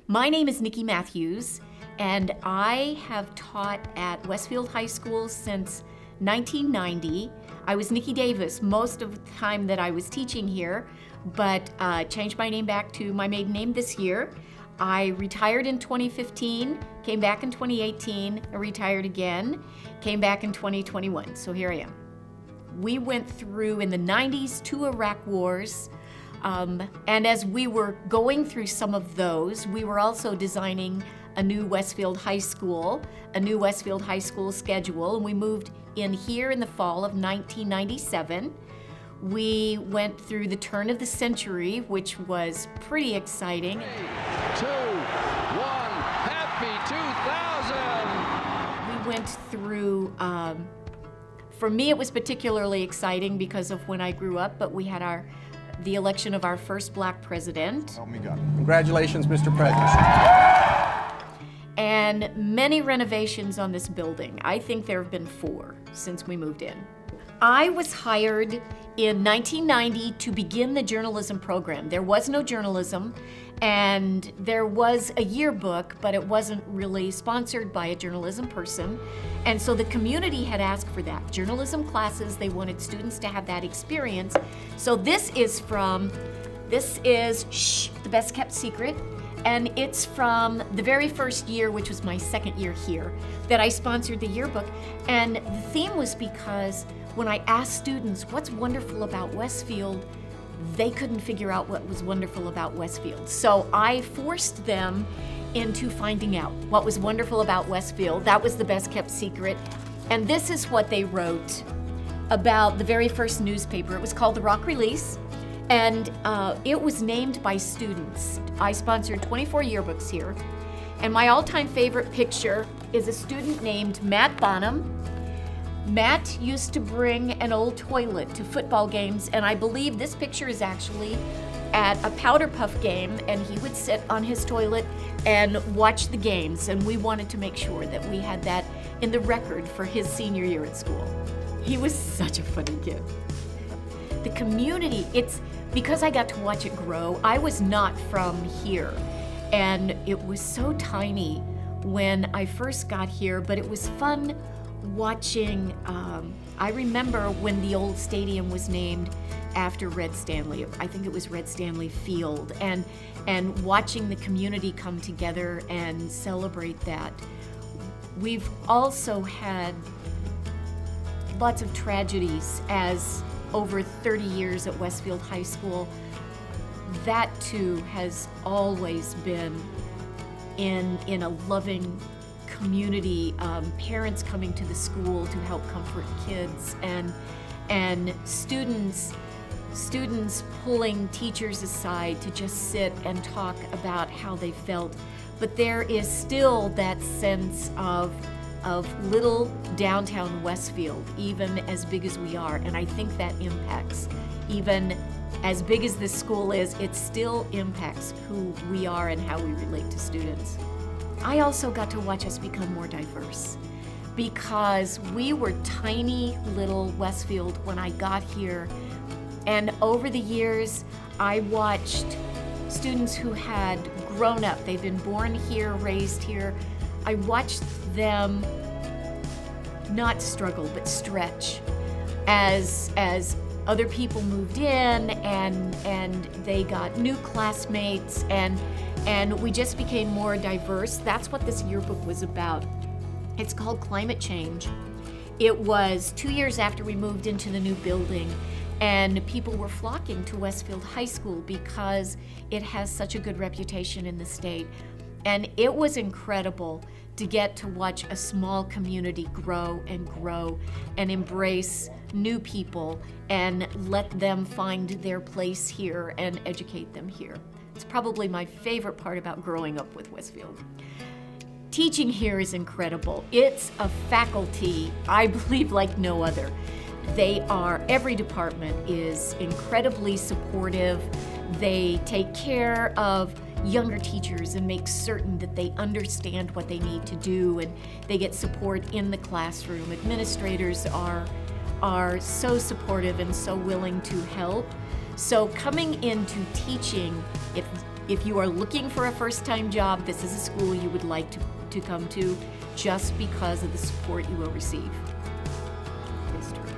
My name is Nikki Matthews, and I have taught at Westfield High School since 1990. I was Nikki Davis most of the time that I was teaching here, but changed my name back to my maiden name this year. I retired in 2015, came back in 2018, I retired again, came back in 2021, so here I am. We went through in the 90s 2 Iraq wars, and as we were going through some of those, we were also designing a new Westfield High School schedule, and we moved in here in the fall of 1997. We went through the turn of the century, which was pretty exciting. 3, 2, 1, happy 2000! We went through, for me it was particularly exciting because of when I grew up, but we had the election of our first black president. Help me God. Congratulations, Mr. President. And many renovations on this building. I think there have been 4 since we moved in. I was hired in 1990 to begin the journalism program. There was no journalism, and there was a yearbook, but it wasn't really sponsored by a journalism person. And so the community had asked for that. Journalism classes, they wanted students to have that experience. So this is the best kept secret. And it's from the very first year, which was my second year here, that I sponsored the yearbook. And the theme was because when I asked students what's wonderful about Westfield, they couldn't figure out what was wonderful about Westfield. So I forced them into finding out what was wonderful about Westfield. That was the best kept secret. And this is what they wrote about the very first newspaper. It was called The Rock Release. And it was named by students. I sponsored 24 yearbooks here. And my all-time favorite picture is a student named Matt Bonham. Matt used to bring an old toilet to football games, and I believe this picture is actually at a Powder Puff game, and he would sit on his toilet and watch the games, and we wanted to make sure that we had that in the record for his senior year at school. He was such a funny kid. The community, it's because I got to watch it grow. I was not from here, and it was so tiny when I first got here, but it was fun watching. I remember when the old stadium was named after Red Stanley. I think it was Red Stanley Field, and watching the community come together and celebrate that. We've also had lots of tragedies as over 30 years at Westfield High School. That too has always been in a loving community, parents coming to the school to help comfort kids, and students pulling teachers aside to just sit and talk about how they felt. But there is still that sense of little downtown Westfield, even as big as we are, and I think that impacts, even as big as this school is, it still impacts who we are and how we relate to students. I also got to watch us become more diverse because we were tiny little Westfield when I got here, and over the years I watched students who had grown up, they've been born here, raised here. I watched them not struggle but stretch as other people moved in and they got new classmates and we just became more diverse. That's what this yearbook was about. It's called Climate Change. It was 2 years after we moved into the new building, and people were flocking to Westfield High School because it has such a good reputation in the state. And it was incredible to get to watch a small community grow and embrace new people and let them find their place here and educate them here. It's probably my favorite part about growing up with Westfield. Teaching here is incredible. It's a faculty, I believe, like no other. Every department is incredibly supportive. They take care of younger teachers and make certain that they understand what they need to do, and they get support in the classroom. Administrators are so supportive and so willing to help. So coming into teaching, if If you are looking for a first-time job, this is a school you would like to come to just because of the support you will receive. History.